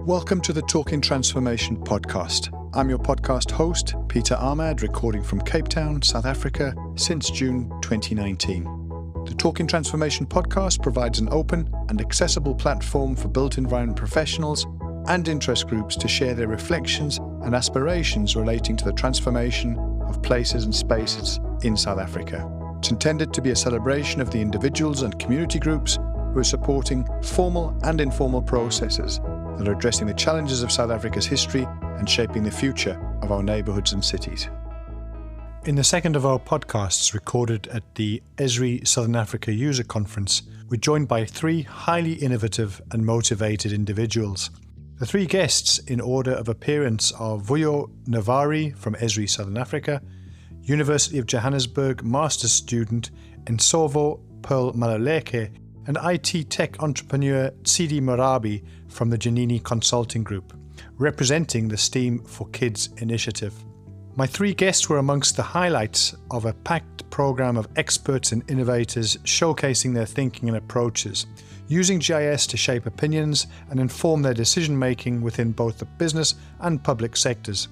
Welcome to the Talking Transformation podcast. I'm your podcast host, Peter Ahmad, recording from Cape Town, South Africa, since June 2019. The Talking Transformation podcast provides an open and accessible platform for built environment professionals and interest groups to share their reflections and aspirations relating to the transformation of places and spaces in South Africa. It's intended to be a celebration of the individuals and community groups who are supporting formal and informal processes that are addressing the challenges of South Africa's history and shaping the future of our neighbourhoods and cities. In the second of our podcasts recorded at the ESRI Southern Africa User Conference, we're joined by three highly innovative and motivated individuals. The three guests in order of appearance are Vhuyo Nevari from ESRI Southern Africa, University of Johannesburg master's student Nsovo Maluleke, and IT tech entrepreneur Tshidi Morabi from the Janini Consulting Group, representing the STEAM for Kids initiative. My three guests were amongst the highlights of a packed program of experts and innovators showcasing their thinking and approaches, using GIS to shape opinions and inform their decision-making within both the business and public sectors.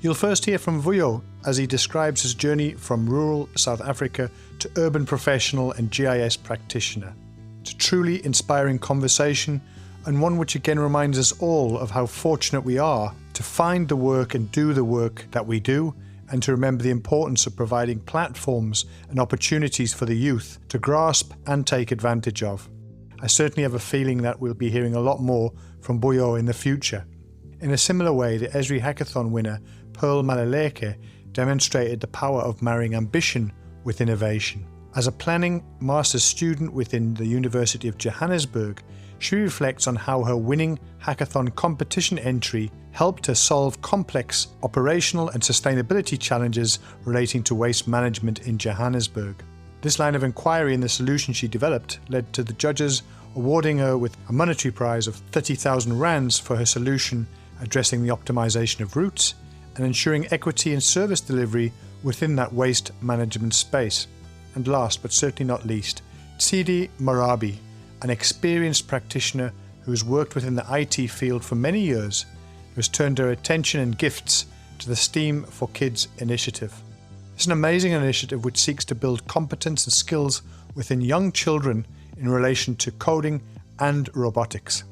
You'll first hear from Vhuyo as he describes his journey from rural South Africa to urban professional and GIS practitioner. It's a truly inspiring conversation, and one which again reminds us all of how fortunate we are to find the work and do the work that we do, and to remember the importance of providing platforms and opportunities for the youth to grasp and take advantage of. I certainly have a feeling that we'll be hearing a lot more from Vhuyo in the future. In a similar way, the ESRI Hackathon winner, Maluleke, demonstrated the power of marrying ambition with innovation. As a planning master's student within the University of Johannesburg, she reflects on how her winning hackathon competition entry helped her solve complex operational and sustainability challenges relating to waste management in Johannesburg. This line of inquiry and the solution she developed led to the judges awarding her with a monetary prize of 30,000 rands for her solution addressing the optimisation of routes and ensuring equity and service delivery within that waste management space. And last but certainly not least, Tshidi Morabi, an experienced practitioner who has worked within the IT field for many years, who has turned her attention and gifts to the STEAM for Kids initiative. It's an amazing initiative which seeks to build competence and skills within young children in relation to coding and robotics.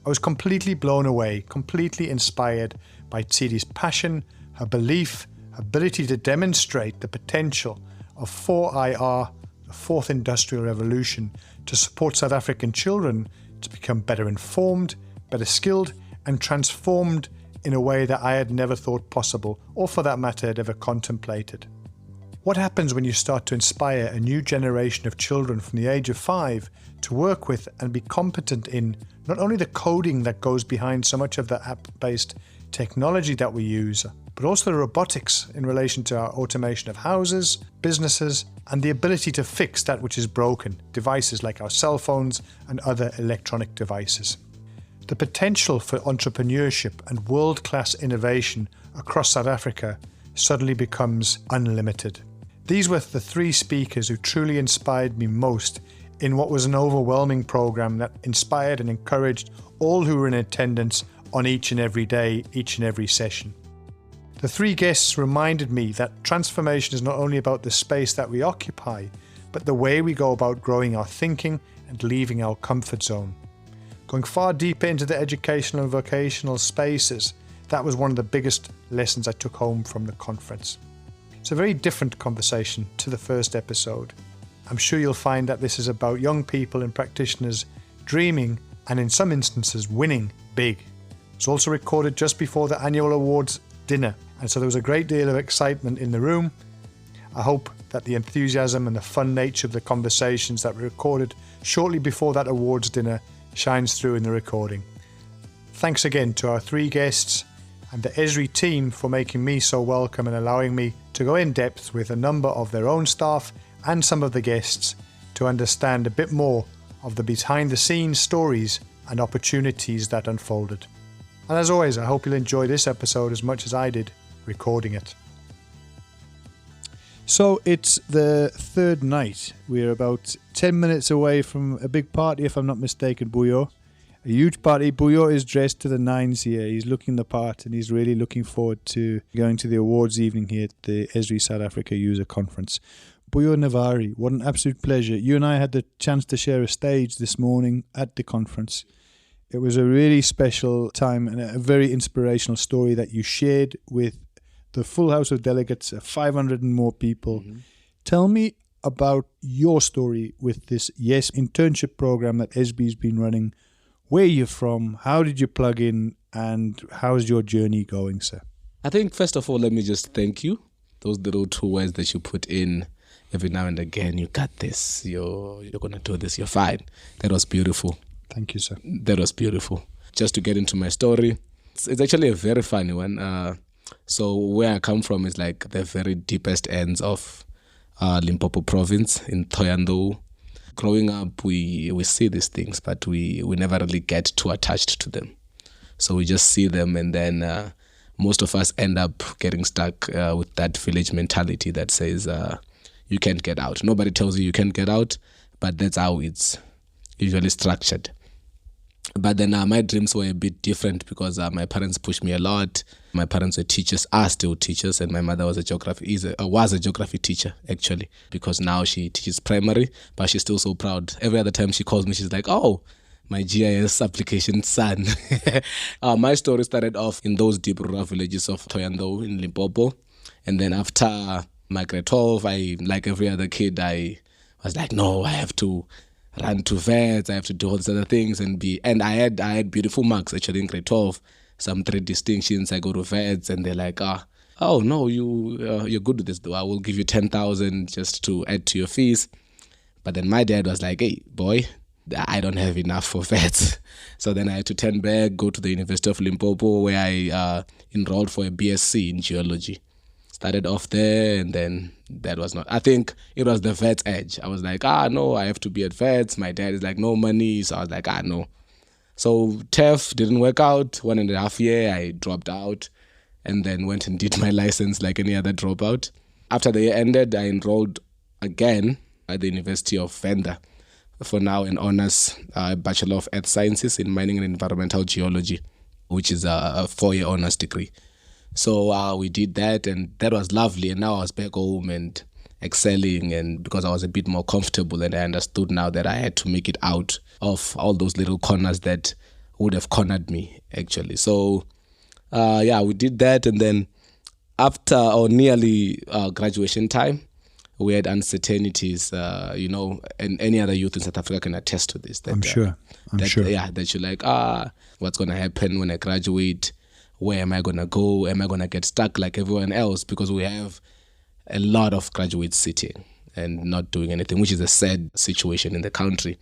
I was completely blown away, completely inspired by Tsidi's passion, her belief, her ability to demonstrate the potential of 4IR, the Fourth Industrial Revolution, to support South African children to become better informed, better skilled, and transformed in a way that I had never thought possible, or for that matter had ever contemplated. What happens when you start to inspire a new generation of children from the age of 5 to work with and be competent in not only the coding that goes behind so much of the app-based technology that we use, but also the robotics in relation to our automation of houses, businesses, and the ability to fix that which is broken, devices like our cell phones and other electronic devices. The potential for entrepreneurship and world-class innovation across South Africa suddenly becomes unlimited. These were the three speakers who truly inspired me most in what was an overwhelming program that inspired and encouraged all who were in attendance on each and every day, each and every session. The three guests reminded me that transformation is not only about the space that we occupy, but the way we go about growing our thinking and leaving our comfort zone. Going far deeper into the educational and vocational spaces, that was one of the biggest lessons I took home from the conference. It's a very different conversation to the first episode. I'm sure you'll find that this is about young people and practitioners dreaming and in some instances winning big. It's also recorded just before the annual awards dinner, and so there was a great deal of excitement in the room. I hope that the enthusiasm and the fun nature of the conversations that were recorded shortly before that awards dinner shines through in the recording. Thanks again to our three guests and the ESRI team for making me so welcome and allowing me to go in depth with a number of their own staff and some of the guests to understand a bit more of the behind the scenes stories and opportunities that unfolded. And as always, I hope you'll enjoy this episode as much as I did recording it. So it's the third night. We're about 10 minutes away from a big party, if I'm not mistaken, Vhuyo. A huge party. Vhuyo is dressed to the nines here. He's looking the part and he's really looking forward to going to the awards evening here at the ESRI South Africa User Conference. Vhuyo Nevari, what an absolute pleasure. You and I had the chance to share a stage this morning at the conference. It was a really special time and a very inspirational story that you shared with the full house of delegates, 500 and more people. Mm-hmm. Tell me about your story with this internship program that ESBI's been running. Where you're from, how did you plug in, and how's your journey going, sir? I think, first of all, let me just thank you. Those little 2 words that you put in every now and again, you got this, you're going to do this, you're fine. That was beautiful. Thank you, sir. That was beautiful. Just to get into my story, it's actually a very funny one. So where I come from is like the very deepest ends of Limpopo province in Thohoyandou. Growing up, we see these things, but we never really get too attached to them. So we just see them, and then most of us end up getting stuck with that village mentality that says you can't get out. Nobody tells you can't get out, but that's how it's usually structured. But then my dreams were a bit different because my parents pushed me a lot. My parents were teachers, are still teachers, and my mother was a geography teacher, actually, because now she teaches primary, but she's still so proud. Every other time she calls me, she's like, oh, my GIS application son. My story started off in those deep rural villages of Thohoyandou in Limpopo. And then after my grade 12, like every other kid, I was like, no, I have to run to vets, I have to do all these other things and I had beautiful marks actually in grade 12, some 3 distinctions. I go to vets and they're like, oh no, you're good with this though. I will give you 10,000 just to add to your fees. But then my dad was like, hey boy, I don't have enough for vets. So then I had to turn back, go to the University of Limpopo where I enrolled for a BSc in geology. Started off there, and then that was not, I think it was the vets edge. I was like, no, I have to be at vets. My dad is like, no money. So I was like, no. So TEF didn't work out. 1.5 years, I dropped out and then went and did my license like any other dropout. After the year ended, I enrolled again at the University of Venda for now an honors Bachelor of Earth Sciences in Mining and Environmental Geology, which is a 4-year honors degree. So we did that, and that was lovely. And now I was back home and excelling, and because I was a bit more comfortable, and I understood now that I had to make it out of all those little corners that would have cornered me, actually. So, we did that. And then after or nearly graduation time, we had uncertainties, and any other youth in South Africa can attest to this. I'm sure. Yeah, that you're like, what's going to happen when I graduate? Where am I going to go? Am I going to get stuck like everyone else? Because we have a lot of graduates sitting and not doing anything, which is a sad situation in the country.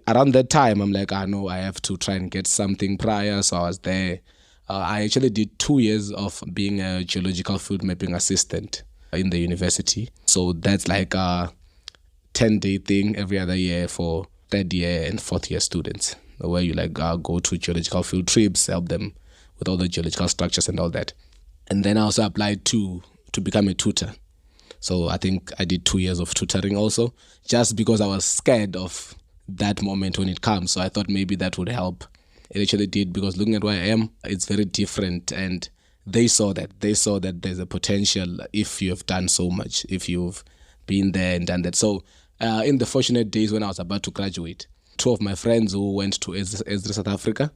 Around that time, I'm like, no, I have to try and get something prior. So I was there. I actually did 2 years of being a geological field mapping assistant in the university. So that's like a 10-day thing every other year for 3rd year and 4th year students, where you go to geological field trips, help them with all the geological structures and all that. And then I also applied to become a tutor. So I think I did 2 years of tutoring also, just because I was scared of that moment when it comes. So I thought maybe that would help. It actually did, because looking at where I am, it's very different. And they saw that. They saw that there's a potential if you have done so much, if you've been there and done that. So in the fortunate days when I was about to graduate, 2 of my friends who went to ESRI South Africa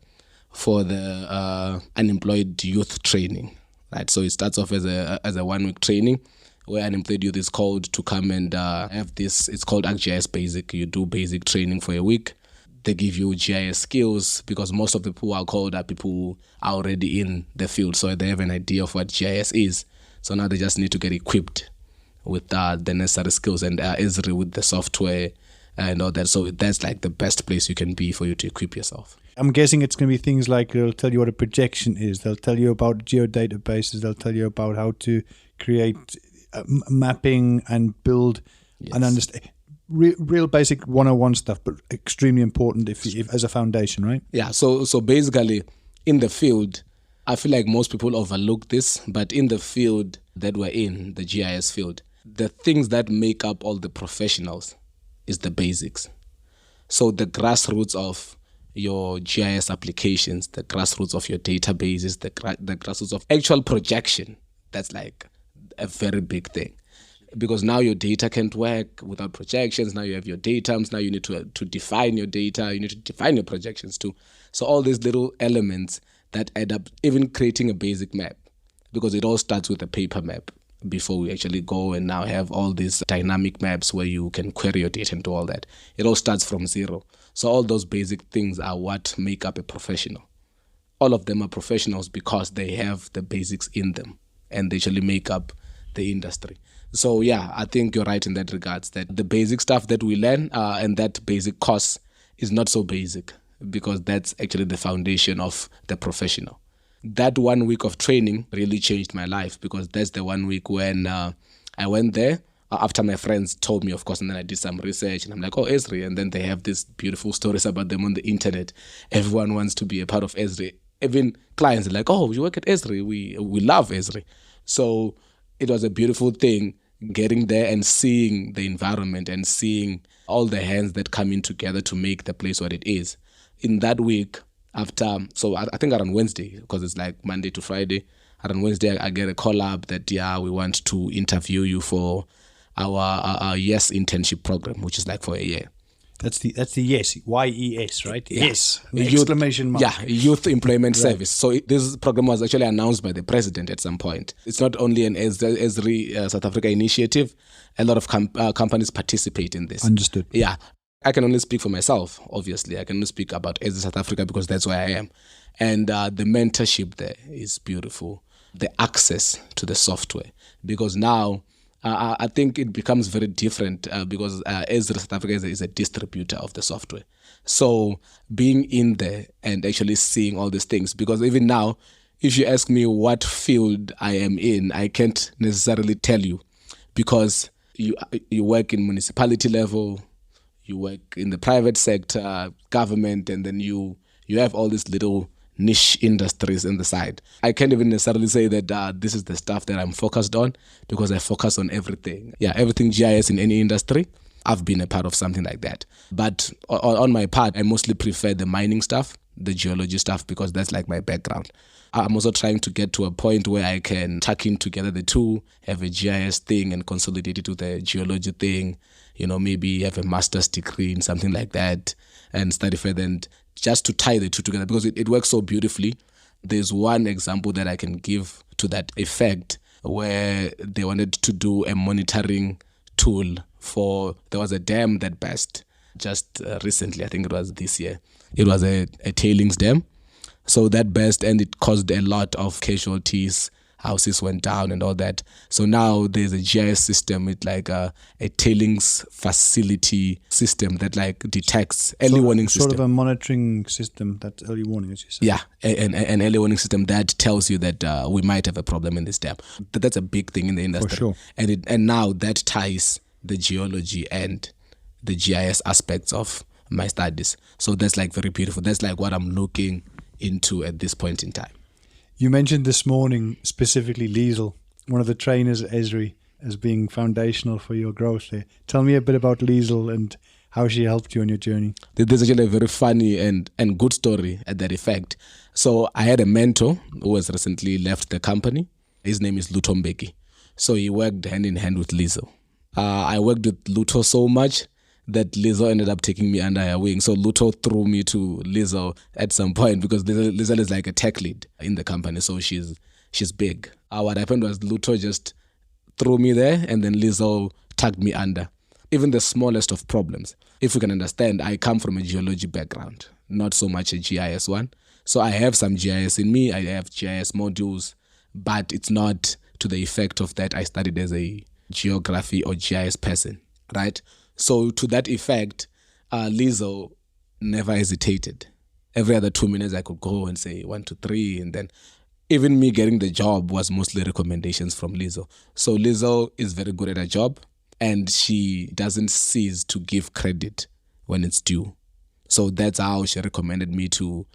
for the unemployed youth training, right? So it starts off as a 1-week training where unemployed youth is called to come and have this. It's called ArcGIS Basic. You do basic training for a week. They give you GIS skills, because most of the people who are called are people who are already in the field, so they have an idea of what GIS is. So now they just need to get equipped with the necessary skills, and ESRI with the software and all that. So that's like the best place you can be for you to equip yourself. I'm guessing it's going to be things like they'll tell you what a projection is. They'll tell you about geodatabases. They'll tell you about how to create mapping and build and understand. Real basic 101 stuff, but extremely important if as a foundation, right? Yeah, so basically in the field, I feel like most people overlook this, but in the field that we're in, the GIS field, the things that make up all the professionals is the basics. So the grassroots of your GIS applications, the grassroots of your databases, the grassroots of actual projection, that's like a very big thing. Because now your data can't work without projections. Now you have your datums. Now you need to define your data. You need to define your projections too. So all these little elements that add up, even creating a basic map, because it all starts with a paper map before we actually go and now have all these dynamic maps where you can query your data and do all that. It all starts from zero. So all those basic things are what make up a professional. All of them are professionals because they have the basics in them and they actually make up the industry. So yeah, I think you're right in that regards, that the basic stuff that we learn and that basic course is not so basic, because that's actually the foundation of the professional. That 1 week of training really changed my life, because that's the 1 week when I went there after my friends told me, of course, and then I did some research and I'm like, oh, ESRI. And then they have these beautiful stories about them on the internet. Everyone wants to be a part of ESRI. Even clients are like, oh, you work at ESRI. We love ESRI. So it was a beautiful thing getting there and seeing the environment and seeing all the hands that come in together to make the place what it is. In that week, after, so I think around Wednesday, because it's like Monday to Friday, around Wednesday I get a call up that, yeah, we want to interview you for our YES internship program, which is like for a year. That's the YES, YES, right? Yeah. Yes, exclamation mark. Yeah, Youth Employment Service. So this program was actually announced by the president at some point. It's not only an ESRI South Africa initiative. A lot of companies participate in this. Understood. Yeah. I can only speak for myself, obviously. I can only speak about ESRI South Africa because that's where I am. And the mentorship there is beautiful. The access to the software. Because now, I think it becomes very different because ESRI South Africa is a distributor of the software. So being in there and actually seeing all these things, because even now, if you ask me what field I am in, I can't necessarily tell you, because you work in municipality level, you work in the private sector, government, and then you have all these little niche industries in the side. I can't even necessarily say that this is the stuff that I'm focused on, because I focus on everything. Yeah, everything GIS in any industry, I've been a part of something like that. But on my part, I mostly prefer the mining stuff, the geology stuff, because that's like my background. I'm also trying to get to a point where I can tuck in together the two, have a GIS thing and consolidate it to the geology thing, maybe have a master's degree in something like that and study further, and just to tie the two together, because it works so beautifully. There's one example that I can give to that effect, where they wanted to do a monitoring tool there was a dam that burst just recently. I think it was this year. It was a tailings dam. So that burst, and it caused a lot of casualties. Houses went down and all that. So now there's a GIS system with like a tailings facility system that like detects early warning system. Sort of a monitoring system, that early warning, as you said. Yeah, an early warning system that tells you that we might have a problem in this dam. That's a big thing in the industry. For sure. And now that ties the geology and the GIS aspects of my studies. So that's like very beautiful. That's like what I'm looking into at this point in time. You mentioned this morning specifically Liesel, one of the trainers at ESRI, as being foundational for your growth there. Tell me a bit about Liesel and how she helped you on your journey. There's actually a very funny and good story at that effect. So I had a mentor who has recently left the company. His name is Luto Mbeki. So he worked hand in hand with Liesel. I worked with Luto so much that Liesel ended up taking me under her wing. So Luto threw me to Liesel at some point, because Liesel is like a tech lead in the company, so she's big. What happened was Luto just threw me there, and then Liesel tugged me under. Even the smallest of problems, if you can understand, I come from a geology background, not so much a GIS one. So I have some GIS in me, I have GIS modules, but it's not to the effect of that I studied as a geography or GIS person, right? So to that effect, Liesel never hesitated. Every other 2 minutes I could go and say 1, 2, 3, and then even me getting the job was mostly recommendations from Liesel. So Liesel is very good at her job, and she doesn't cease to give credit when it's due. So that's how she recommended me to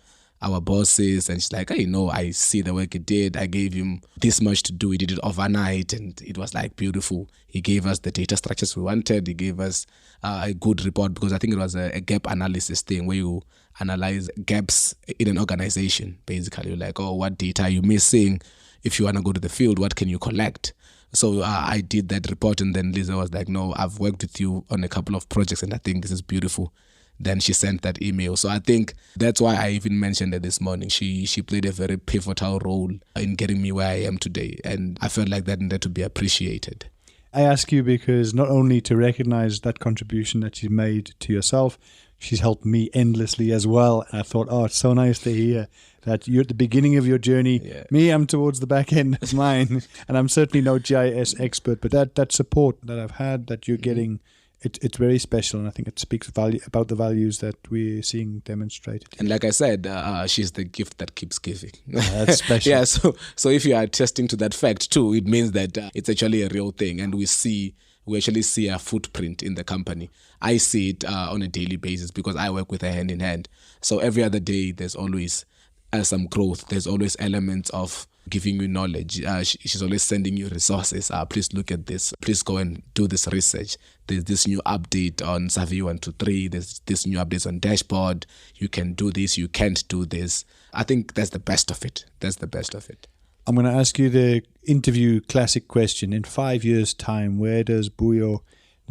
our bosses, and she's like, hey, I see the work he did. I gave him this much to do. He did it overnight, and it was like beautiful. He gave us the data structures we wanted. He gave us a good report, because I think it was a gap analysis thing where you analyze gaps in an organization. Basically, you're like, oh, what data are you missing? If you want to go to the field, what can you collect? So I did that report, and then Lisa was like, no, I've worked with you on a couple of projects, and I think this is beautiful. Then she sent that email. So I think that's why I even mentioned it this morning. She played a very pivotal role in getting me where I am today. And I felt like that needed to be appreciated. I ask you because not only to recognize that contribution that you made to yourself, she's helped me endlessly as well. And I thought, oh, it's so nice to hear that you're at the beginning of your journey. Yeah. Me, I'm towards the back end of mine. And I'm certainly no GIS expert, but that support that I've had, that you're getting, it's very special, and I think it speaks about the values that we're seeing demonstrated. And like I said, she's the gift that keeps giving. That's special. Yeah, so if you are attesting to that fact too, it means that it's actually a real thing, and we actually see a footprint in the company. I see it on a daily basis because I work with her hand in hand. So every other day, there's always some growth. There's always elements of giving you knowledge. She's always sending you resources. Please look at this. Please go and do this research. There's this new update on Survey 123. There's this new updates on Dashboard. You can do this. You can't do this. I think that's the best of it. I'm going to ask you the interview classic question. In 5 years' time, where does Vhuyo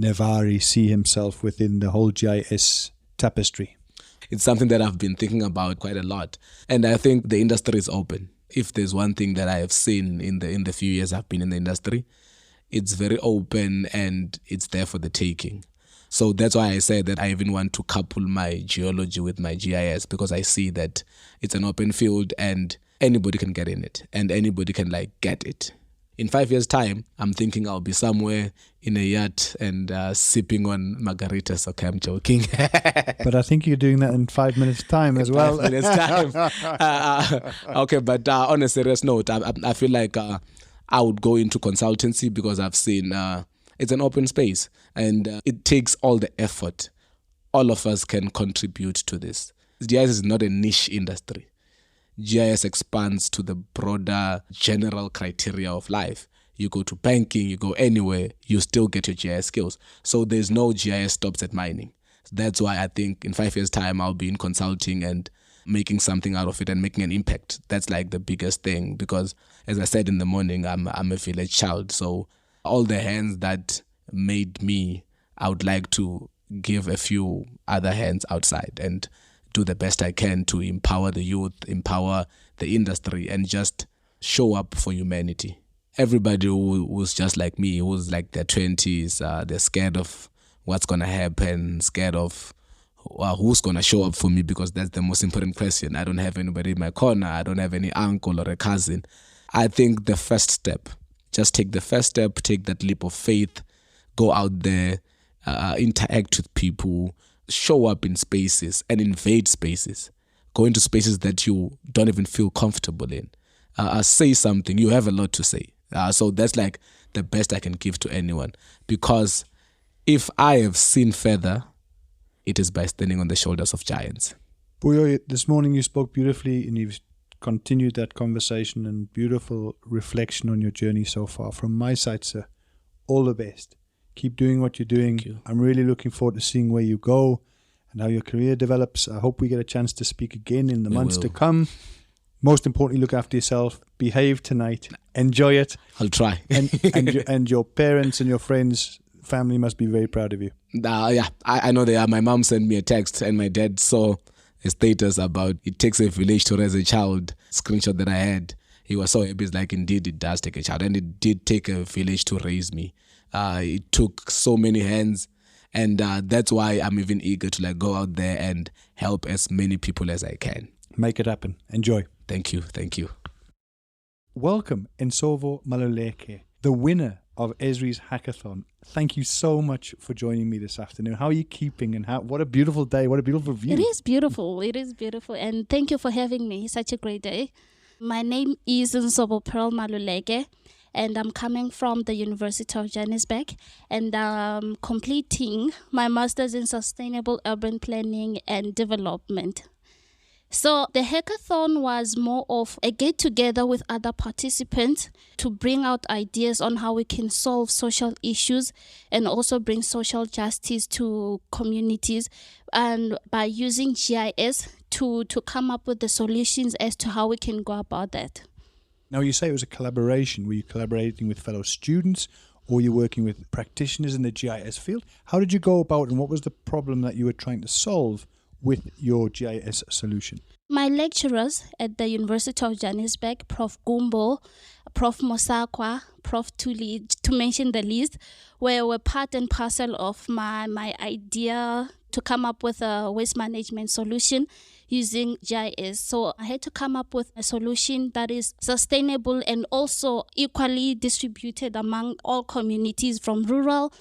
Nevari see himself within the whole GIS tapestry? It's something that I've been thinking about quite a lot. And I think the industry is open. If there's one thing that I have seen in the few years I've been in the industry, it's very open and it's there for the taking. So that's why I said that I even want to couple my geology with my GIS, because I see that it's an open field and anybody can get in it and anybody can get it. In 5 years' time, I'm thinking I'll be somewhere in a yacht and sipping on margaritas. Okay, I'm joking. But I think you're doing that in 5 minutes' time as well. 5 minutes' time. Okay, but on a serious note, I feel like I would go into consultancy, because I've seen it's an open space and it takes all the effort. All of us can contribute to this. GIS is not a niche industry. GIS expands to the broader general criteria of life. You go to banking, you go anywhere, you still get your GIS skills. So there's no GIS stops at mining. That's why I think in 5 years' time, I'll be in consulting and making something out of it and making an impact. That's the biggest thing, because as I said in the morning, I'm a village child. So all the hands that made me, I would like to give a few other hands outside and do the best I can to empower the youth, empower the industry, and just show up for humanity. Everybody who's just like me, who's their 20s, they're scared of what's going to happen, scared of who's going to show up for me, because that's the most important question. I don't have anybody in my corner. I don't have any uncle or a cousin. I think the first step, just take the first step, take that leap of faith, go out there, interact with people, show up in spaces and invade spaces. Go into spaces that you don't even feel comfortable in. Say something. You have a lot to say. So that's the best I can give to anyone. Because if I have seen further, it is by standing on the shoulders of giants. Vhuyo, this morning you spoke beautifully and you've continued that conversation and beautiful reflection on your journey so far. From my side, sir, all the best. Keep doing what you're doing. You. I'm really looking forward to seeing where you go and how your career develops. I hope we get a chance to speak again in the months to come. Most importantly, look after yourself. Behave tonight. Enjoy it. I'll try. and your parents and your friends, family must be very proud of you. Yeah, I know they are. My mom sent me a text and my dad saw a status about it takes a village to raise a child. Screenshot that I had. He was so happy. It's indeed it does take a child, and it did take a village to raise me. It took so many hands, and that's why I'm even eager to go out there and help as many people as I can. Make it happen. Enjoy. Thank you. Welcome, Nsovo Maluleke, the winner of ESRI's Hackathon. Thank you so much for joining me this afternoon. How are you keeping, and what a beautiful day, what a beautiful view. It is beautiful, and thank you for having me. Such a great day. My name is Nsovo Maluleke, and I'm coming from the University of Johannesburg, and I'm completing my Master's in Sustainable Urban Planning and Development. So the hackathon was more of a get-together with other participants to bring out ideas on how we can solve social issues and also bring social justice to communities, and by using GIS to come up with the solutions as to how we can go about that. Now, you say it was a collaboration. Were you collaborating with fellow students, or you working with practitioners in the GIS field? How did you go about, and what was the problem that you were trying to solve with your GIS solution? My lecturers at the University of Johannesburg, Prof. Gumbo, Prof. Mosakwa, Prof. Tuli, to mention the least, were part and parcel of my idea to come up with a waste management solution using GIS. So I had to come up with a solution that is sustainable and also equally distributed among all communities, from rural,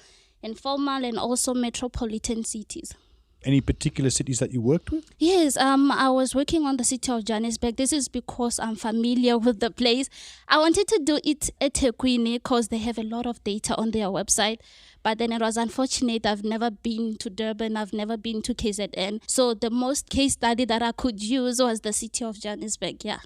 informal, and also metropolitan cities. Any particular cities that you worked with? Yes, I was working on the city of Johannesburg. This is because I'm familiar with the place. I wanted to do it at eThekwini because they have a lot of data on their website. But then it was unfortunate. I've never been to Durban. I've never been to KZN. So the most case study that I could use was the city of Johannesburg, yeah.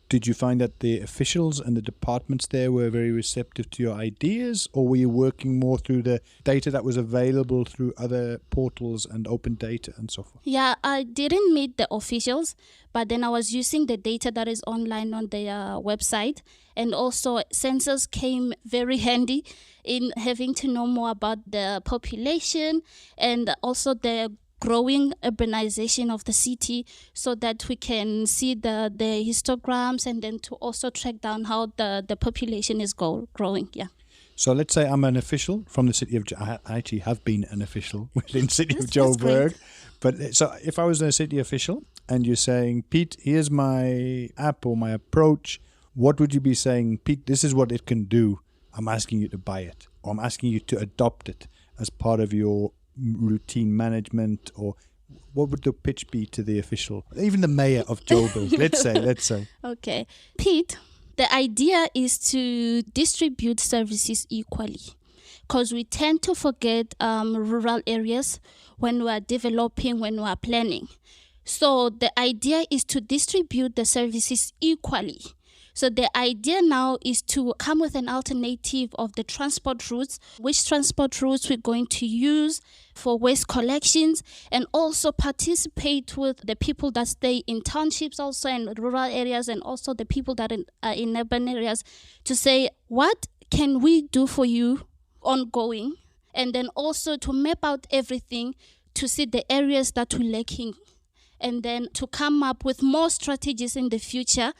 Did you find that the officials and the departments there were very receptive to your ideas, or were you working more through the data that was available through other portals and open data and so forth? Yeah, I didn't meet the officials, but then I was using the data that is online on their website. And also census came very handy in having to know more about the population and also the growing urbanization of the city, so that we can see the histograms and then to also track down how the population is growing. Yeah. So let's say I'm an official from the city of I actually have been an official within the city of Joburg. But so if I was a city official and you're saying, Pete, here's my app or my approach, what would you be saying? Pete, this is what it can do. I'm asking you to buy it, or I'm asking you to adopt it as part of your routine management, or what would the pitch be to the official, even the mayor of Joburg? let's say. Okay, Pete, the idea is to distribute services equally, because we tend to forget rural areas when we are developing, when we are planning. So the idea is to distribute the services equally. So the idea now is to come with an alternative of the transport routes, which transport routes we're going to use for waste collections, and also participate with the people that stay in townships, also in rural areas, and also the people that are in urban areas, to say, what can we do for you ongoing? And then also to map out everything to see the areas that we're lacking, and then to come up with more strategies in the future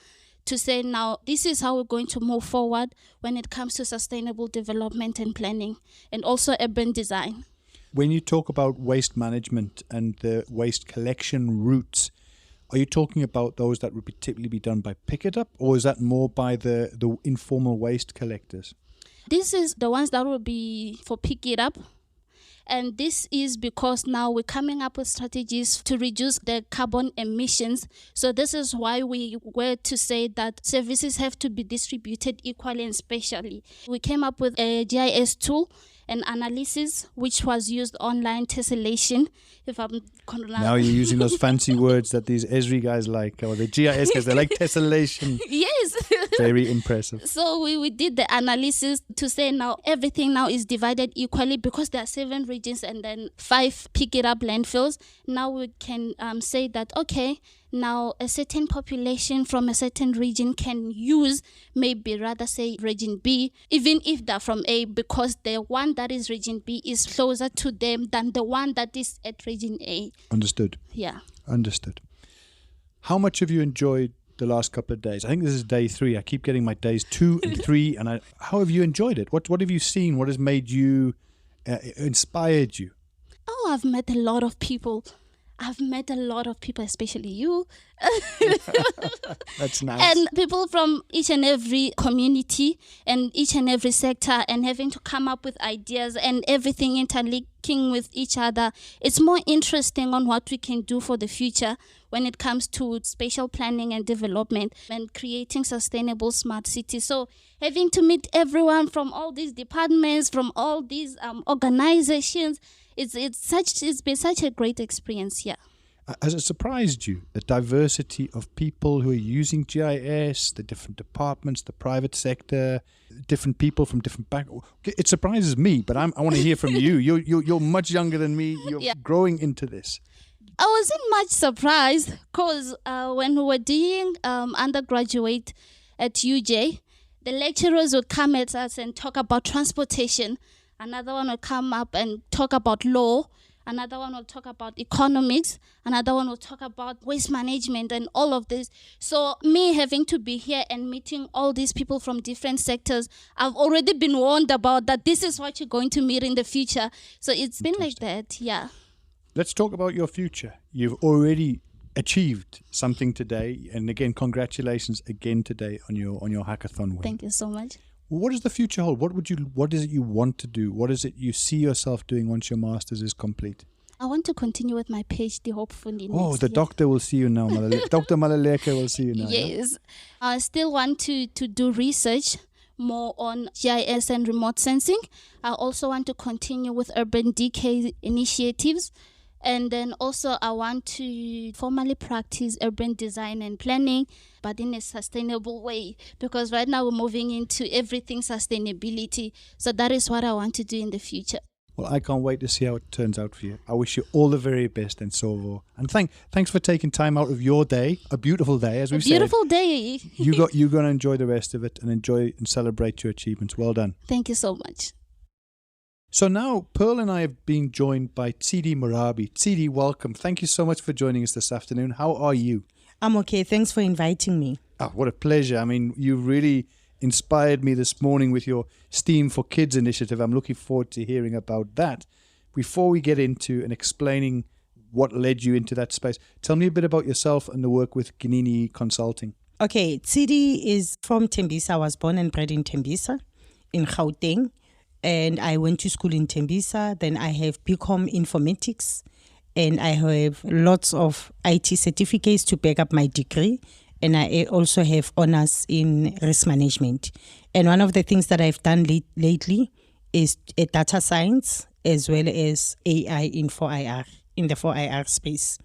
to say, now, this is how we're going to move forward when it comes to sustainable development and planning, and also urban design. When you talk about waste management and the waste collection routes, are you talking about those that would typically be done by pick it up, or is that more by the informal waste collectors? This is the ones that will be for pick it up. And this is because now we're coming up with strategies to reduce the carbon emissions. So this is why we were to say that services have to be distributed equally and spatially. We came up with a GIS tool, an analysis, which was used online tessellation. If I'm now you're using those fancy words that these ESRI guys like, or the GIS guys, they like tessellation. Yes. Very impressive. So we did the analysis to say now everything now is divided equally, because there are 7 regions and then 5 pick it up landfills. Now we can say that, okay, now a certain population from a certain region can use maybe rather say region B, even if they're from A, because the one that is region B is closer to them than the one that is at region A. Understood. Yeah. Understood. How much have you enjoyed the last couple of days? I think this is day 3. I keep getting my days 2 and 3. And how have you enjoyed it? What have you seen? What has made you, inspired you? Oh, I've met a lot of people. Especially you. That's nice. And people from each and every community and each and every sector, and having to come up with ideas and everything interlinking with each other. It's more interesting on what we can do for the future when it comes to spatial planning and development and creating sustainable smart cities. So having to meet everyone from all these departments, from all these organizations, it's been such a great experience here. Has it surprised you, the diversity of people who are using GIS, the different departments, the private sector, different people from different backgrounds? It surprises me, but I want to hear from you. You're much younger than me. You're growing into this. I wasn't much surprised because when we were doing undergraduate at UJ, the lecturers would come at us and talk about transportation. Another one would come up and talk about law. Another one will talk about economics. Another one will talk about waste management and all of this. So me having to be here and meeting all these people from different sectors, I've already been warned about that this is what you're going to meet in the future. So it's been like that, yeah. Let's talk about your future. You've already achieved something today. And again, congratulations again today on your hackathon win. Thank you so much. What does the future hold? What is it you want to do? What is it you see yourself doing once your master's is complete? I want to continue with my PhD, hopefully. Oh, the doctor will see you now. Dr. Maluleke will see you now. Yes. Yeah? I still want to do research more on GIS and remote sensing. I also want to continue with urban decay initiatives. And then also I want to formally practice urban design and planning, but in a sustainable way. Because right now we're moving into everything sustainability. So that is what I want to do in the future. Well, I can't wait to see how it turns out for you. I wish you all the very best, Nsovo. And thanks for taking time out of your day, a beautiful day, as we've said. Beautiful day. You're going to enjoy the rest of it and enjoy and celebrate your achievements. Well done. Thank you so much. So now, Pearl and I have been joined by Tshidi Morabi. Tshidi, welcome. Thank you so much for joining us this afternoon. How are you? I'm okay. Thanks for inviting me. Oh, what a pleasure. I mean, you really inspired me this morning with your STEAM for Kids initiative. I'm looking forward to hearing about that. Before we get into and explaining what led you into that space, tell me a bit about yourself and the work with Ginini Consulting. Okay, Tshidi is from Tembisa. I was born and bred in Tembisa, in Gauteng. And I went to school in Tembisa. Then I have BCom Informatics. And I have lots of IT certificates to back up my degree. And I also have honors in risk management. And one of the things that I've done lately is data science as well as AI in 4IR, in the 4IR space.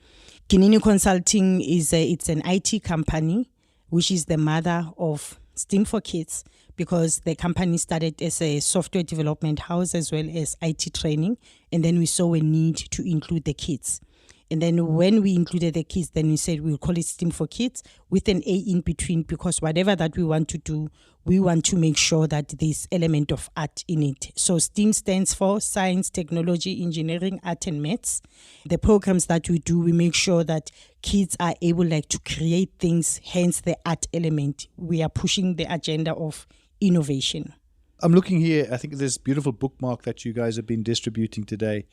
Ginini Consulting it's an IT company, which is the mother of STEAM for Kids, because the company started as a software development house as well as IT training. And then we saw a need to include the kids. And then when we included the kids, then we said we'll call it STEAM for Kids with an A in between, because whatever that we want to do, we want to make sure that there's element of art in it. So STEAM stands for Science, Technology, Engineering, Art and Maths. The programs that we do, we make sure that kids are able to create things, hence the art element. We are pushing the agenda of innovation. I'm looking here, I think there's a beautiful bookmark that you guys have been distributing today.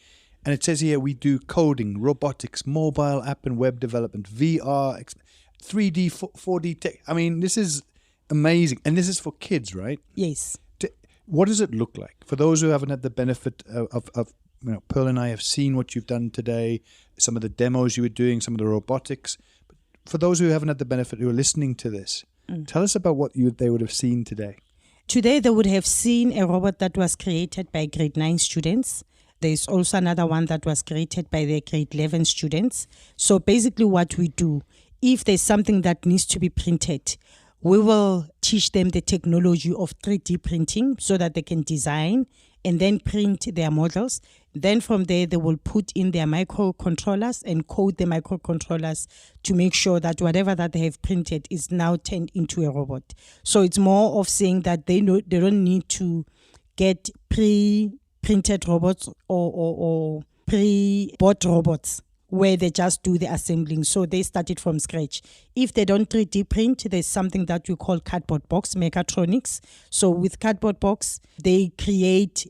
And it says here we do coding, robotics, mobile app and web development, VR, 3D, 4D tech. I mean, this is amazing. And this is for kids, right? Yes. What does it look like? For those who haven't had the benefit of Pearl and I have seen what you've done today, some of the demos you were doing, some of the robotics. But for those who haven't had the benefit, who are listening to this, tell us about what they would have seen today. Today, they would have seen a robot that was created by grade 9 students. There's also another one that was created by the grade 11 students. So basically what we do, if there's something that needs to be printed, we will teach them the technology of 3D printing so that they can design and then print their models. Then from there, they will put in their microcontrollers and code the microcontrollers to make sure that whatever that they have printed is now turned into a robot. So it's more of saying that they don't need to get pre-printed robots or pre-bought robots where they just do the assembling. So they started from scratch. If they don't 3D print, there's something that we call cardboard box mechatronics. So with cardboard box, they create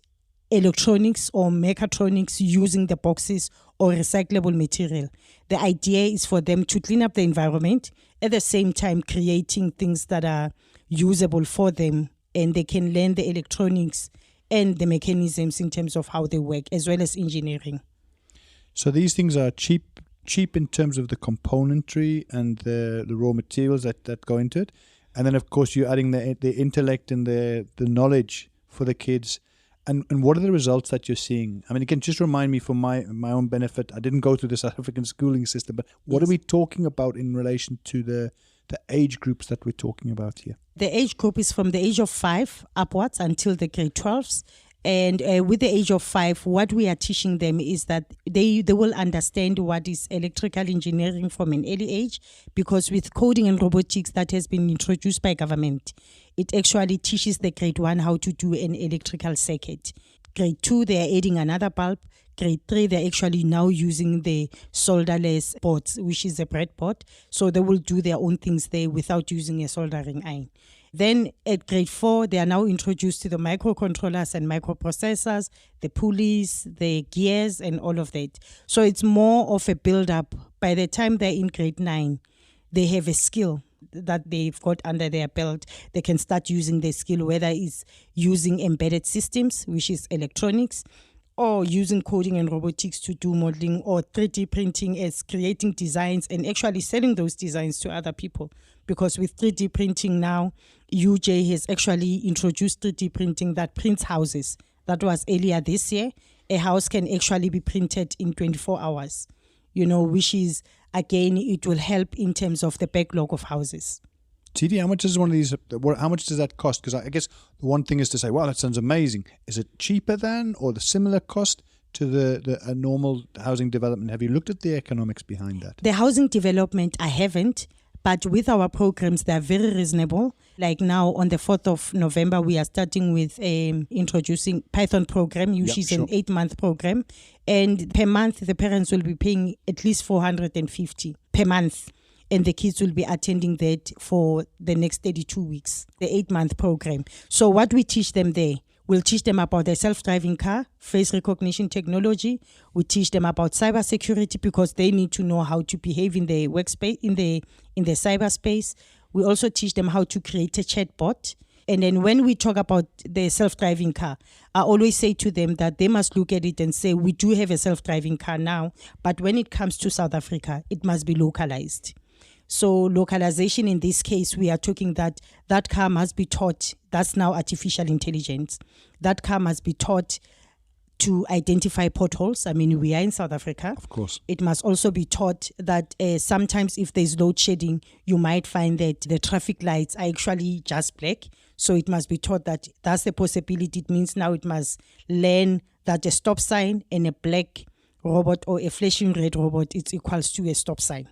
electronics or mechatronics using the boxes or recyclable material. The idea is for them to clean up the environment, at the same time creating things that are usable for them, and they can learn the electronics and the mechanisms in terms of how they work, as well as engineering. So these things are cheap in terms of the componentry and the raw materials that go into it. And then, of course, you're adding the intellect and the knowledge for the kids. And what are the results that you're seeing? I mean, again, just remind me for my own benefit. I didn't go through the South African schooling system, but what are we talking about in relation to the age groups that we're talking about here? The age group is from the age of 5 upwards until the grade 12s. And with the age of 5, what we are teaching them is that they will understand what is electrical engineering from an early age, because with coding and robotics that has been introduced by government, it actually teaches the grade 1 how to do an electrical circuit. Grade 2, they are adding another bulb. Grade 3, they're actually now using the solderless boards, which is a breadboard. So they will do their own things there without using a soldering iron. Then at grade 4, they are now introduced to the microcontrollers and microprocessors, the pulleys, the gears, and all of that. So it's more of a build-up. By the time they're in grade 9, they have a skill that they've got under their belt. They can start using their skill, whether it's using embedded systems, which is electronics, or using coding and robotics to do modeling, or 3D printing as creating designs and actually selling those designs to other people. Because with 3D printing now, UJ has actually introduced 3D printing that prints houses. That was earlier this year. A house can actually be printed in 24 hours, which is, again, it will help in terms of the backlog of houses. Tshidi, how much is one of these? How much does that cost? Because I guess the one thing is to say, wow, that sounds amazing. Is it cheaper than, or the similar cost to the normal housing development? Have you looked at the economics behind that? The housing development, I haven't. But with our programs, they're very reasonable. Like now on the 4th of November, we are starting with introducing Python program, which is an 8-month program. And per month, the parents will be paying at least 450 per month. And the kids will be attending that for the next 32 weeks, the 8-month program. So what we teach them there, we'll teach them about the self-driving car, face recognition technology. We teach them about cybersecurity, because they need to know how to behave in the workspace, in the cyberspace. We also teach them how to create a chatbot. And then when we talk about the self-driving car, I always say to them that they must look at it and say, we do have a self-driving car now, but when it comes to South Africa, it must be localized. So localization in this case, we are talking that car must be taught, that's now artificial intelligence. That car must be taught to identify potholes. I mean, we are in South Africa. Of course. It must also be taught that sometimes if there's load shedding, you might find that the traffic lights are actually just black. So it must be taught that that's the possibility. It means now it must learn that a stop sign and a black robot or a flashing red robot, it's equals to a stop sign.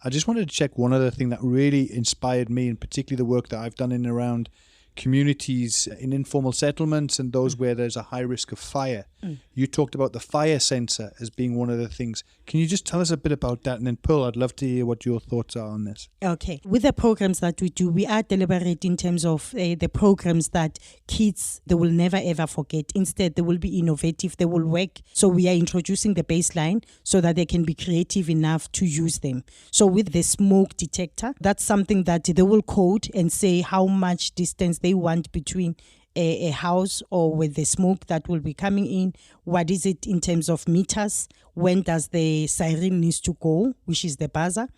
I just wanted to check one other thing that really inspired me, and particularly the work that I've done in and around communities in informal settlements and those where there's a high risk of fire. You talked about the fire sensor as being one of the things. Can you just tell us a bit about that? And then Pearl, I'd love to hear what your thoughts are on this. Okay. With the programs that we do, we are deliberate in terms of the programs that kids, they will never ever forget. Instead, they will be innovative, they will work. So we are introducing the baseline so that they can be creative enough to use them. So with the smoke detector, that's something that they will code and say how much distance they want between a house or with the smoke that will be coming in. What is it in terms of meters? When does the siren needs to go, which is the buzzer?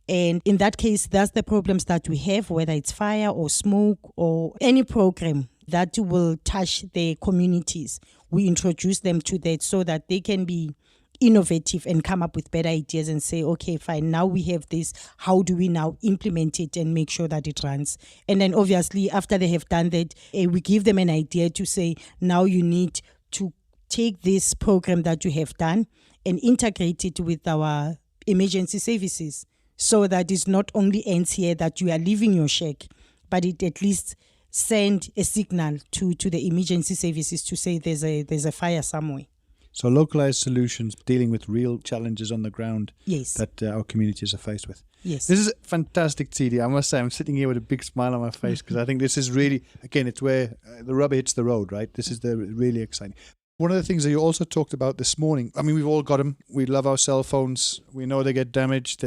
And in that case, that's the problems that we have, whether it's fire or smoke or any program that will touch the communities. We introduce them to that so that they can be innovative and come up with better ideas and say, okay, fine, now we have this. How do we now implement it and make sure that it runs? And then obviously after they have done that, we give them an idea to say, now you need to take this program that you have done and integrate it with our emergency services, so that it not only ends here that you are leaving your shack, but it at least send a signal to the emergency services to say there's a fire somewhere. So localized solutions dealing with real challenges on the ground. Yes. That our communities are faced with. Yes. This is fantastic, Tshidi. I must say, I'm sitting here with a big smile on my face because I think this is really, again, it's where the rubber hits the road, right? This is the really exciting. One of the things that you also talked about this morning, I mean, we've all got them. We love our cell phones. We know they get damaged.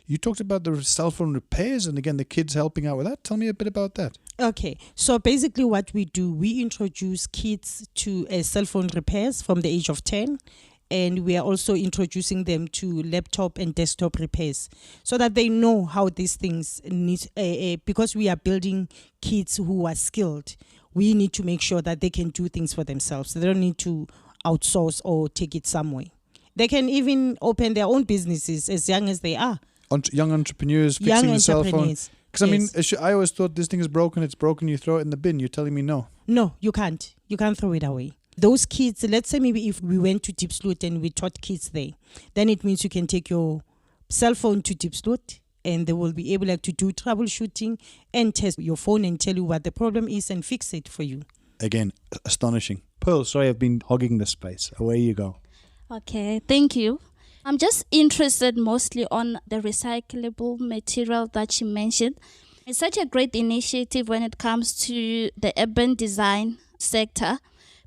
You talked about the cell phone repairs and, again, the kids helping out with that. Tell me a bit about that. Okay, so basically what we do, we introduce kids to cell phone repairs from the age of 10, and we are also introducing them to laptop and desktop repairs so that they know how these things need, because we are building kids who are skilled. we need to make sure that they can do things for themselves. They don't need to outsource or take it somewhere. They can even open their own businesses as young as they are. Young entrepreneurs fixing the cell phone. Because I mean, I always thought this thing is broken, it's broken, you throw it in the bin. You're telling me no? No, you can't. You can't throw it away. Those kids, let's say maybe if we went to Diepsloot and we taught kids there, then it means you can take your cell phone to Diepsloot and they will be able to do troubleshooting and test your phone and tell you what the problem is and fix it for you. Again, astonishing. Pearl, sorry I've been hogging the space. Away you go. Okay, thank you. I'm just interested mostly on the recyclable material that you mentioned. It's such a great initiative when it comes to the urban design sector,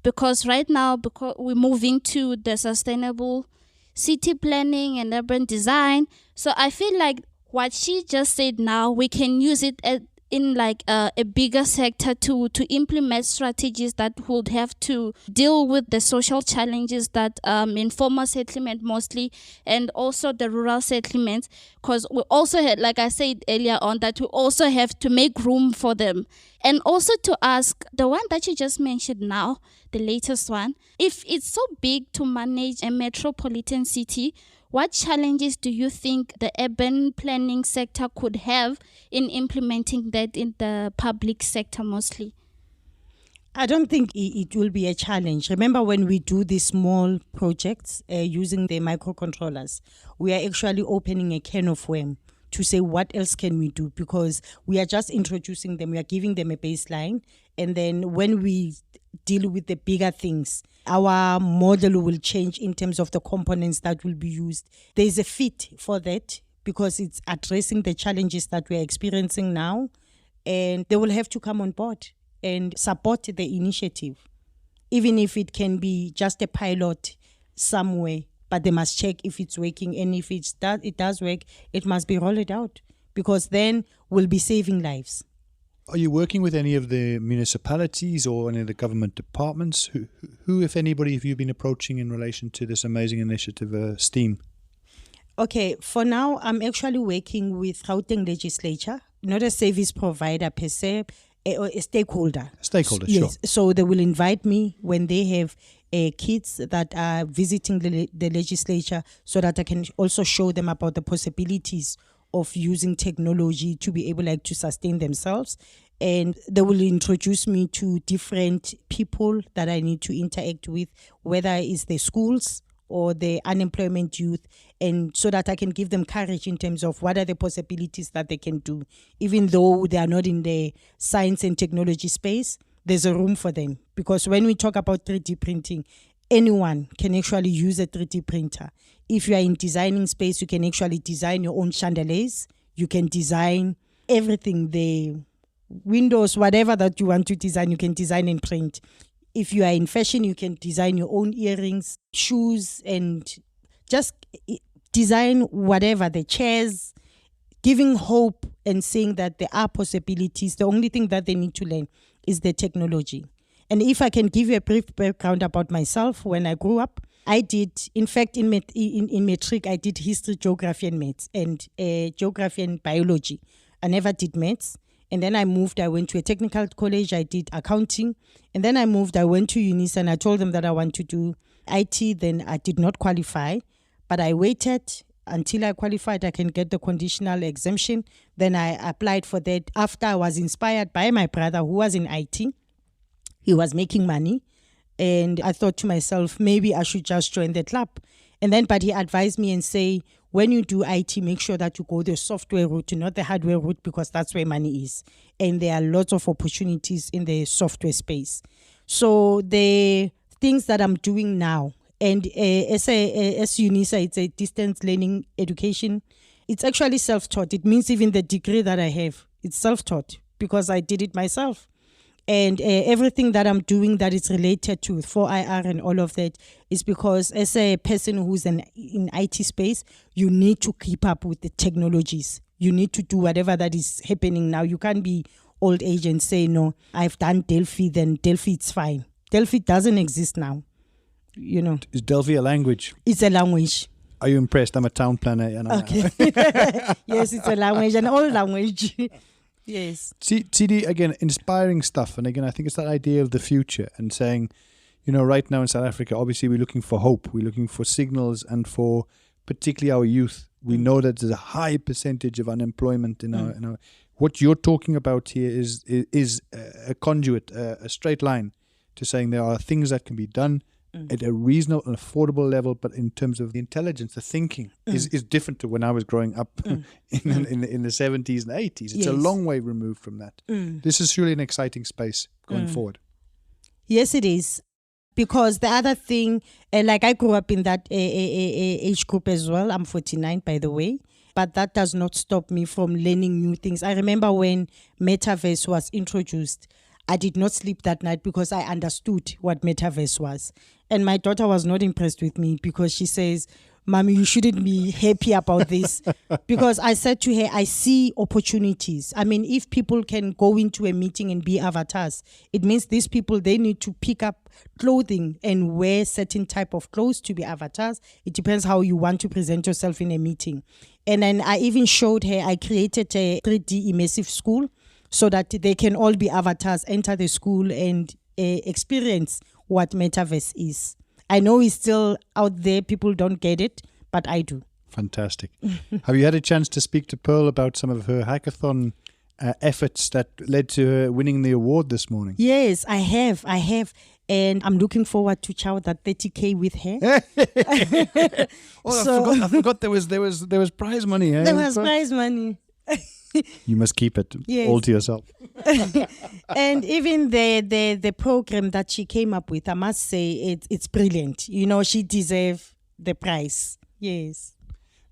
because right now, because we're moving to the sustainable city planning and urban design. So I feel like what she just said now, we can use it in like a bigger sector to implement strategies that would have to deal with the social challenges that informal settlement mostly, and also the rural settlements, because we also had, like I said earlier on, that we also have to make room for them. And also to ask, the one that you just mentioned now, the latest one, if it's so big to manage a metropolitan city, what challenges do you think the urban planning sector could have in implementing that in the public sector mostly? I don't think it will be a challenge. Remember when we do these small projects using the microcontrollers, we are actually opening a can of worms to say what else can we do, because we are just introducing them, we are giving them a baseline, and then when we deal with the bigger things, our model will change in terms of the components that will be used. There is a fit for that because it's addressing the challenges that we are experiencing now, and they will have to come on board and support the initiative, even if it can be just a pilot somewhere, but they must check if it's working, and if it does work, it must be rolled out, because then we'll be saving lives. Are you working with any of the municipalities or any of the government departments? Who, if anybody, have you been approaching in relation to this amazing initiative, STEAM? Okay, for now, I'm actually working with Gauteng legislature, not a service provider per se, a stakeholder. Stakeholder, yes. Sure. So they will invite me when they have kids that are visiting the legislature, so that I can also show them about the possibilities of using technology to be able to sustain themselves. And they will introduce me to different people that I need to interact with, whether it's the schools or the unemployment youth, and so that I can give them courage in terms of what are the possibilities that they can do. Even though they are not in the science and technology space, there's a room for them. Because when we talk about 3D printing, anyone can actually use a 3D printer. If you are in designing space, you can actually design your own chandeliers. You can design everything, the windows, whatever that you want to design, you can design and print. If you are in fashion, you can design your own earrings, shoes, and just design whatever, the chairs, giving hope and saying that there are possibilities. The only thing that they need to learn is the technology. And if I can give you a brief background about myself, when I grew up, I did, in fact, in matric, I did history, geography, and maths, and geography and biology. I never did maths. And then I moved, I went to a technical college, I did accounting. And then I moved, I went to UNISA, and I told them that I want to do IT. Then I did not qualify, but I waited until I qualified, I can get the conditional exemption. Then I applied for that after I was inspired by my brother who was in IT. He was making money. And I thought to myself, maybe I should just join the club. And then, but he advised me and say, when you do IT, make sure that you go the software route, not the hardware route, because that's where money is. And there are lots of opportunities in the software space. So the things that I'm doing now, and as UNISA, it's a distance learning education. It's actually self-taught. It means even the degree that I have, it's self-taught because I did it myself. And everything that I'm doing that is related to 4IR and all of that is because as a person who's in IT space, you need to keep up with the technologies. You need to do whatever that is happening now. You can't be old age and say, no, I've done Delphi, then Delphi, it's fine. Delphi doesn't exist now. You know. Is Delphi a language? It's a language. Are you impressed? I'm a town planner. Okay. Yes, it's a language, an old language. Yes. Tshidi, again, inspiring stuff. And again, I think it's that idea of the future and saying, right now in South Africa, obviously we're looking for hope. We're looking for signals, and for particularly our youth. We know that there's a high percentage of unemployment in our. What you're talking about here is a conduit, a straight line to saying there are things that can be done at a reasonable and affordable level, but in terms of the intelligence, the thinking is different to when I was growing up in the 70s and 80s. It's a long way removed from that. This is really an exciting space going forward. Yes, it is. Because the other thing, like I grew up in that age group as well. I'm 49, by the way. But that does not stop me from learning new things. I remember when Metaverse was introduced, I did not sleep that night because I understood what Metaverse was. And my daughter was not impressed with me because she says, Mommy, you shouldn't be happy about this. Because I said to her, I see opportunities. I mean, if people can go into a meeting and be avatars, it means these people, they need to pick up clothing and wear certain type of clothes to be avatars. It depends how you want to present yourself in a meeting. And then I even showed her, I created a 3D immersive school so that they can all be avatars, enter the school and experience what Metaverse is. I know it's still out there. People don't get it, but I do. Fantastic. Have you had a chance to speak to Pearl about some of her hackathon efforts that led to her winning the award this morning? Yes, I have. And I'm looking forward to chow that 30K with her. I forgot there was prize money. There was prize money. You must keep it all to yourself. And even the program that she came up with, I must say, it's brilliant. She deserves the prize. Yes.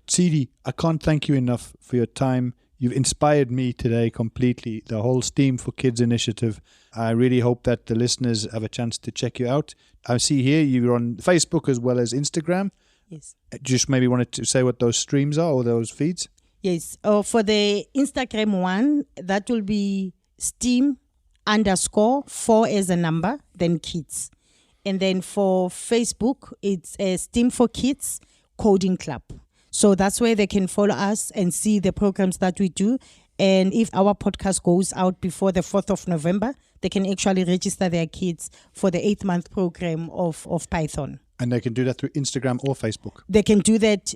Tshidi, I can't thank you enough for your time. You've inspired me today completely. The whole STEAM for Kids initiative. I really hope that the listeners have a chance to check you out. I see here you're on Facebook as well as Instagram. Yes. Just maybe wanted to say what those streams are or those feeds. Yes. For the Instagram one, that will be STEAM_4 as a number, then kids. And then for Facebook, it's STEAM for Kids Coding Club. So that's where they can follow us and see the programs that we do. And if our podcast goes out before the 4th of November, they can actually register their kids for the 8-month program of Python. And they can do that through Instagram or Facebook? They can do that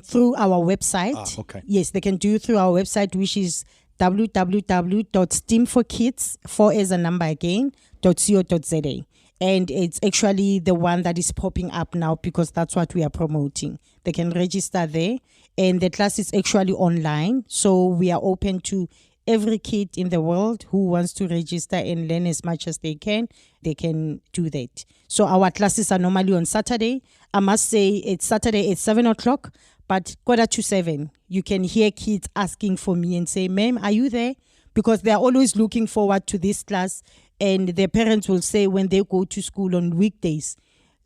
through our website. Okay. Yes, they can do it through our website, which is www.steamforkids.co.za. And it's actually the one that is popping up now because that's what we are promoting. They can register there. And the class is actually online. So we are open to every kid in the world who wants to register and learn as much as they can do that. So our classes are normally on Saturday. I must say it's Saturday at 7 o'clock, but 6:45, you can hear kids asking for me and say, Ma'am, are you there? Because they're always looking forward to this class. And their parents will say when they go to school on weekdays,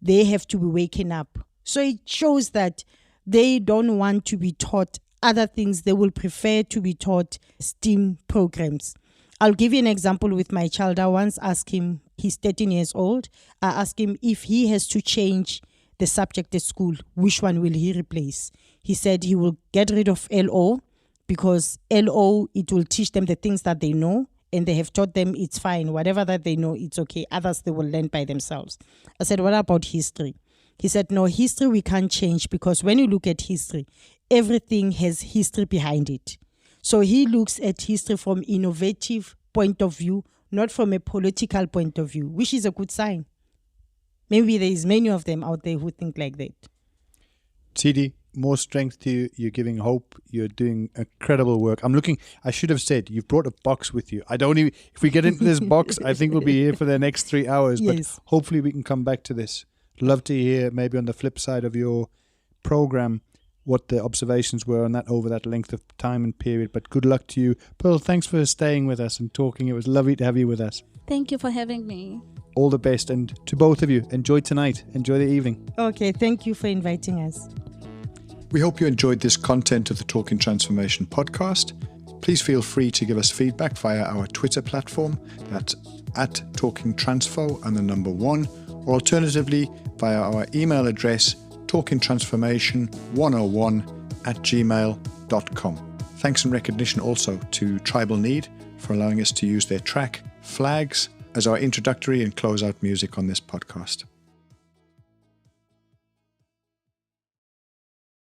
they have to be waking up. So it shows that they don't want to be taught other things. They will prefer to be taught STEAM programs. I'll give you an example with my child. I once asked him, he's 13 years old. I asked him if he has to change the subject at school, which one will he replace? He said he will get rid of LO because LO, it will teach them the things that they know. And they have taught them it's fine. Whatever that they know, it's okay. Others, they will learn by themselves. I said, what about history? He said, no, history we can't change because when you look at history, everything has history behind it. So he looks at history from innovative point of view, not from a political point of view, which is a good sign. Maybe there is many of them out there who think like that. Tshidi, more strength to you. You're giving hope. You're doing incredible work. I should have said, you've brought a box with you. If we get into this box, I think we'll be here for the next 3 hours. Yes. But hopefully we can come back to this. Love to hear maybe on the flip side of your program what the observations were on that over that length of time and period. But good luck to you. Pearl, thanks for staying with us and talking. It was lovely to have you with us. Thank you for having me. All the best. And to both of you, enjoy tonight. Enjoy the evening. Okay, thank you for inviting us. We hope you enjoyed this content of the Talking Transformation podcast. Please feel free to give us feedback via our Twitter platform. That's @TalkingTransfo and the number 1. Or alternatively, via our email address, talkingtransformation101@gmail.com. Thanks and recognition also to Tribal Need for allowing us to use their track, Flags, as our introductory and closeout music on this podcast.